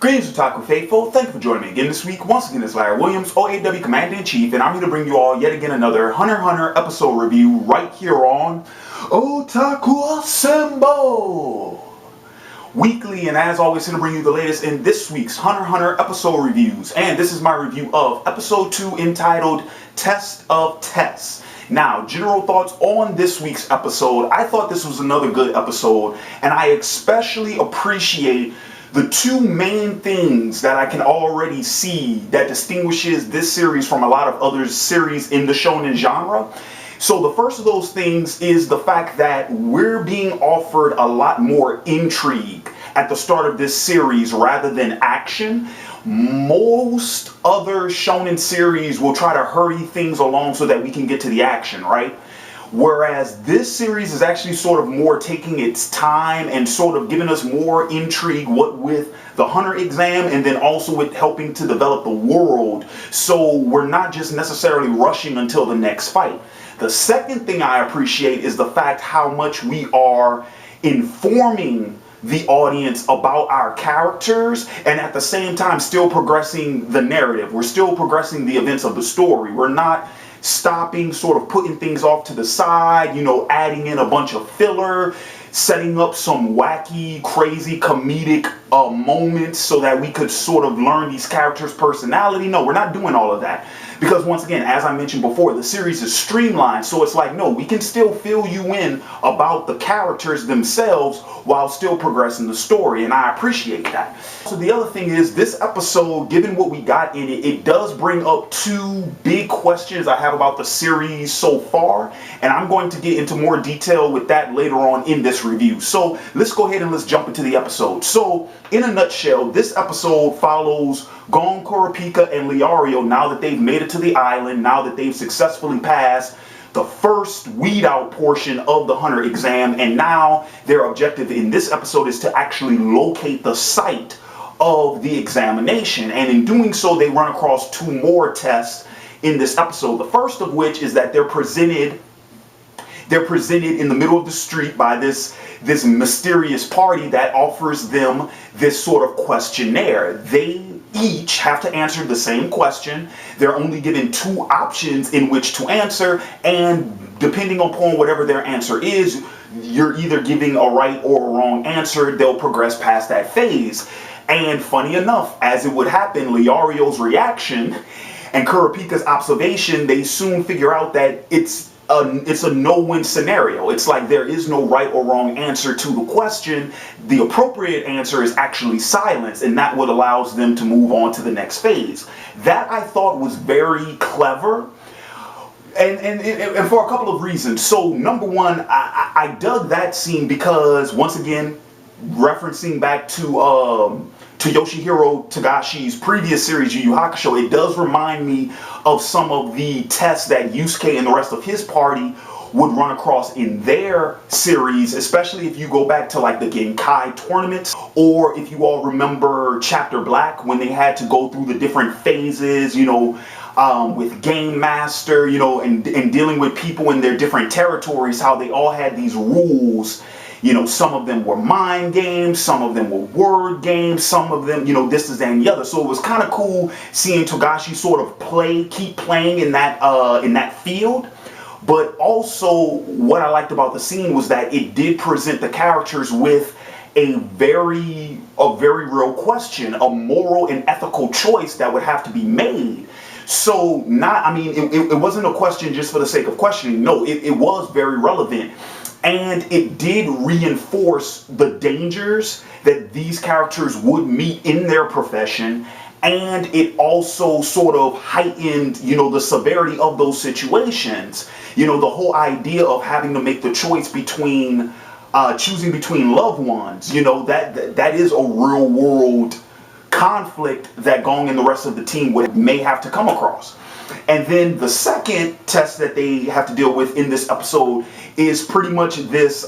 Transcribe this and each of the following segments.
Greetings, Otaku Faithful. Thank you for joining me again this week. Once again, it's Larry Williams, OAW Commander-in-Chief, and I'm here to bring you all yet again another Hunter x Hunter episode review right here on Otaku Assemble! Weekly, and as always, here to bring you the latest in this week's Hunter x Hunter episode reviews. And this is my review of episode 2 entitled Test of Tests. Now, general thoughts on this week's episode. I thought this was another good episode, and I especially appreciate the two main things that I can already see that distinguishes this series from a lot of other series in the shonen genre. So the first of those things is the fact that we're being offered a lot more intrigue at the start of this series rather than action. Most other shonen series will try to hurry things along so that we can get to the action, right? Whereas this series is actually sort of more taking its time and sort of giving us more intrigue, what with the Hunter exam and then also with helping to develop the world. So we're not just necessarily rushing until the next fight. The second thing I appreciate is the fact how much we are informing the audience about our characters and at the same time still progressing the narrative. We're still progressing the events of the story. We're not stopping, sort of putting things off to the side, adding in a bunch of filler, setting up some wacky, crazy, comedic moments so that we could sort of learn these characters' personality. No, we're not doing all of that. Because once again, as I mentioned before, the series is streamlined, so it's like, no, we can still fill you in about the characters themselves while still progressing the story, and I appreciate that. So the other thing is, this episode, given what we got in it, it does bring up two big questions I have about the series so far, and I'm going to get into more detail with that later on in this review. So let's go ahead and let's jump into the episode. So, in a nutshell, this episode follows Gon, Kurapika, and Leorio now that they've made it to the island, now that they've successfully passed the first weed out portion of the Hunter exam, and now their objective in this episode is to actually locate the site of the examination. And in doing so, they run across two more tests in this episode. The first of which is that they're presented in the middle of the street by this mysterious party that offers them this sort of questionnaire. They each have to answer the same question. They're only given two options in which to answer, and depending upon whatever their answer is, you're either giving a right or a wrong answer. They'll progress past that phase. And funny enough, as it would happen, Leorio's reaction and Kurapika's observation, they soon figure out that it's a no-win scenario. It's like there is no right or wrong answer to the question. The appropriate answer is actually silence, and that what allows them to move on to the next phase. That I thought was very clever, and for a couple of reasons. So number one, I dug that scene because, once again, referencing back to Yoshihiro Togashi's previous series, Yu Yu Hakusho, it does remind me of some of the tests that Yusuke and the rest of his party would run across in their series, especially if you go back to like the Genkai tournaments, or if you all remember Chapter Black when they had to go through the different phases, with Game Master, and dealing with people in their different territories, how they all had these rules. Some of them were mind games, some of them were word games, some of them, this, is, and the other. So it was kind of cool seeing Togashi sort of keep playing in that field. But also, what I liked about the scene was that it did present the characters with a very real question, a moral and ethical choice that would have to be made. So it wasn't a question just for the sake of questioning. No, it was very relevant. And it did reinforce the dangers that these characters would meet in their profession. And it also sort of heightened, the severity of those situations. The whole idea of having to make the choice between, choosing between loved ones, that is a real world conflict that Gong and the rest of the team may have to come across. And then the second test that they have to deal with in this episode is pretty much this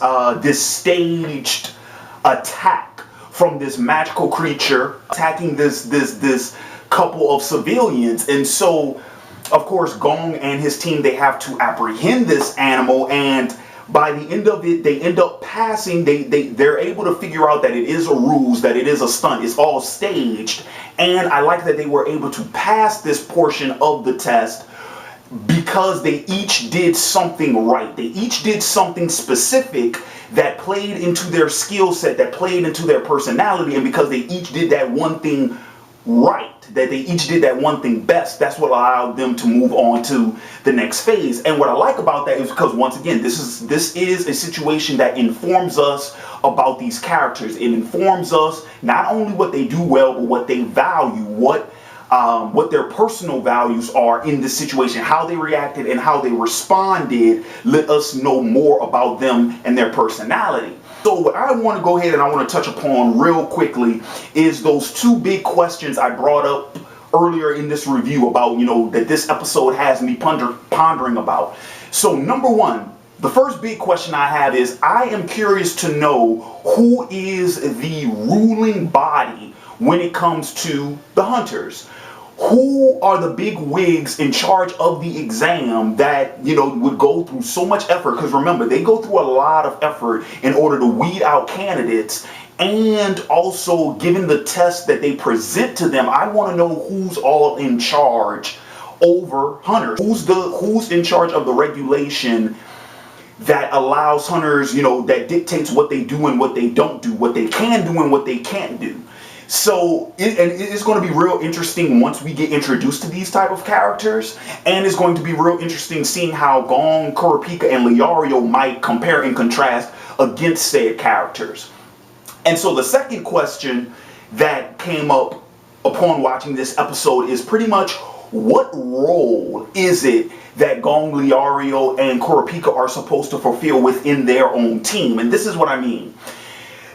staged attack from this magical creature attacking this couple of civilians. And so, of course, Gong and his team, they have to apprehend this animal, and by the end of it, they end up passing. They're able to figure out that it is a ruse, that it is a stunt. It's all staged. And I like that they were able to pass this portion of the test because they each did something right. They each did something specific that played into their skill set, that played into their personality. And because they each did that one thing right, that they each did that one thing best, that's what allowed them to move on to the next phase. And what I like about that is because, once again, this is a situation that informs us about these characters. It informs us not only what they do well, but what they value, what their personal values are in this situation, how they reacted and how they responded. Let us know more about them and their personality. So what I want to go ahead and I want to touch upon real quickly is those two big questions I brought up earlier in this review about, that this episode has me pondering about. So number one, the first big question I have is, I am curious to know who is the ruling body when it comes to the hunters. Who are the big wigs in charge of the exam that, would go through so much effort? Because remember, they go through a lot of effort in order to weed out candidates. And also, given the test that they present to them, I want to know who's all in charge over hunters. Who's in charge of the regulation that allows hunters, that dictates what they do and what they don't do, what they can do and what they can't do. So it's going to be real interesting once we get introduced to these type of characters, and it's going to be real interesting seeing how Gong, Kurapika, and Leorio might compare and contrast against said characters. And so the second question that came up upon watching this episode is pretty much, what role is it that Gong, Leorio, and Kurapika are supposed to fulfill within their own team? And this is what I mean.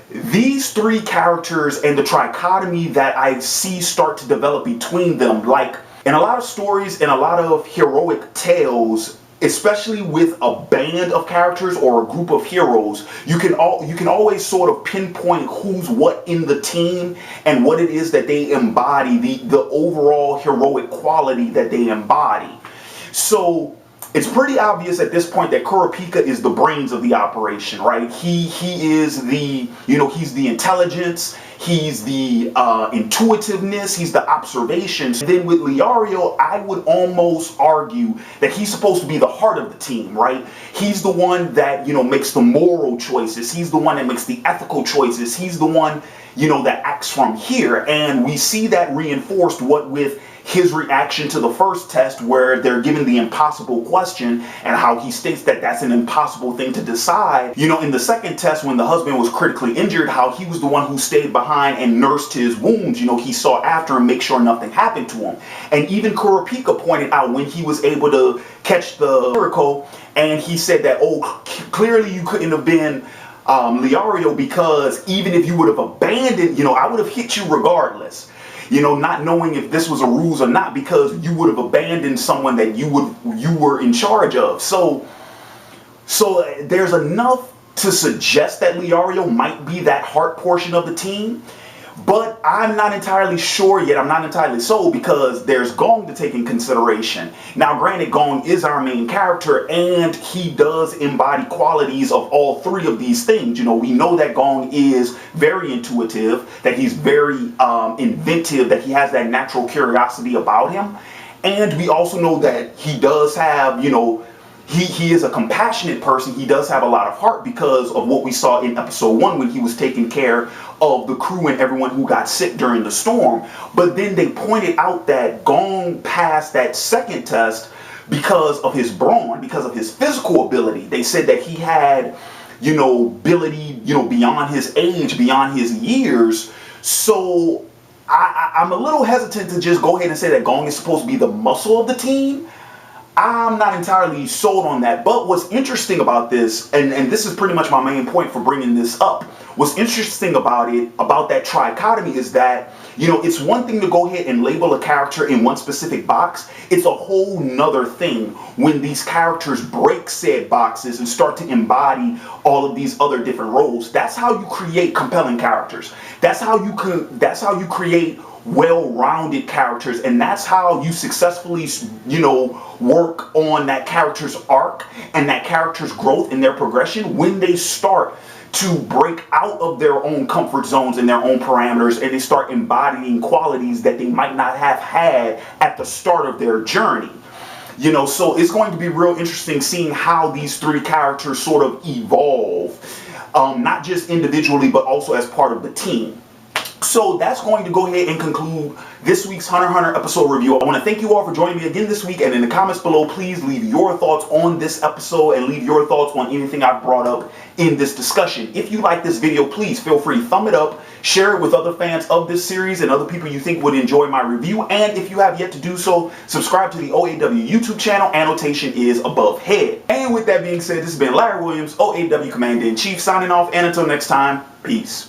These three characters and the trichotomy that I see start to develop between them, like in a lot of stories and a lot of heroic tales, especially with a band of characters or a group of heroes, you can always sort of pinpoint who's what in the team and what it is that they embody, the overall heroic quality that they embody. So it's pretty obvious at this point that Kurapika is the brains of the operation, right? He is the, he's the intelligence, he's the intuitiveness, he's the observations. Then with Leorio, I would almost argue that he's supposed to be the heart of the team, right? He's the one that, makes the moral choices. He's the one that makes the ethical choices. He's the one, that acts from here. And we see that reinforced with his reaction to the first test, where they're given the impossible question and how he states that that's an impossible thing to decide. In the second test, when the husband was critically injured, how he was the one who stayed behind and nursed his wounds. He saw after him, make sure nothing happened to him. And even Kurapika pointed out when he was able to catch the miracle, and he said that, clearly you couldn't have been Leorio, because even if you would have abandoned, I would have hit you regardless. Not knowing if this was a ruse or not, because you would have abandoned someone that you were in charge of. So there's enough to suggest that Leorio might be that heart portion of the team, but I'm not entirely sure yet. I'm not entirely sold, because there's Gong to take in consideration. Now, granted, Gong is our main character, and he does embody qualities of all three of these things. We know that Gong is very intuitive, that he's very inventive, that he has that natural curiosity about him. And we also know that he does have, he is a compassionate person. He does have a lot of heart, because of what we saw in episode 1 when he was taking care of the crew and everyone who got sick during the storm. But then they pointed out that Gong passed that second test because of his brawn, because of his physical ability. They said that he had, ability, beyond his age, beyond his years. So I'm a little hesitant to just go ahead and say that Gong is supposed to be the muscle of the team. I'm not entirely sold on that. But what's interesting about this, and this is pretty much my main point for bringing this up, what's interesting about it, about that trichotomy, is that, it's one thing to go ahead and label a character in one specific box. It's a whole nother thing when these characters break said boxes and start to embody all of these other different roles. That's how you create compelling characters. That's how you create well-rounded characters, and that's how you successfully, work on that character's arc and that character's growth and their progression when they start to break out of their own comfort zones and their own parameters, and they start embodying qualities that they might not have had at the start of their journey. So it's going to be real interesting seeing how these three characters sort of evolve, not just individually, but also as part of the team. So that's going to go ahead and conclude this week's Hunter x Hunter episode review. I want to thank you all for joining me again this week, and in the comments below, please leave your thoughts on this episode and leave your thoughts on anything I've brought up in this discussion. If you like this video, please feel free to thumb it up, share it with other fans of this series and other people you think would enjoy my review, and if you have yet to do so, subscribe to the OAW YouTube channel. Annotation is above head. And with that being said, this has been Larry Williams, OAW Commander-in-Chief, signing off, and until next time, peace.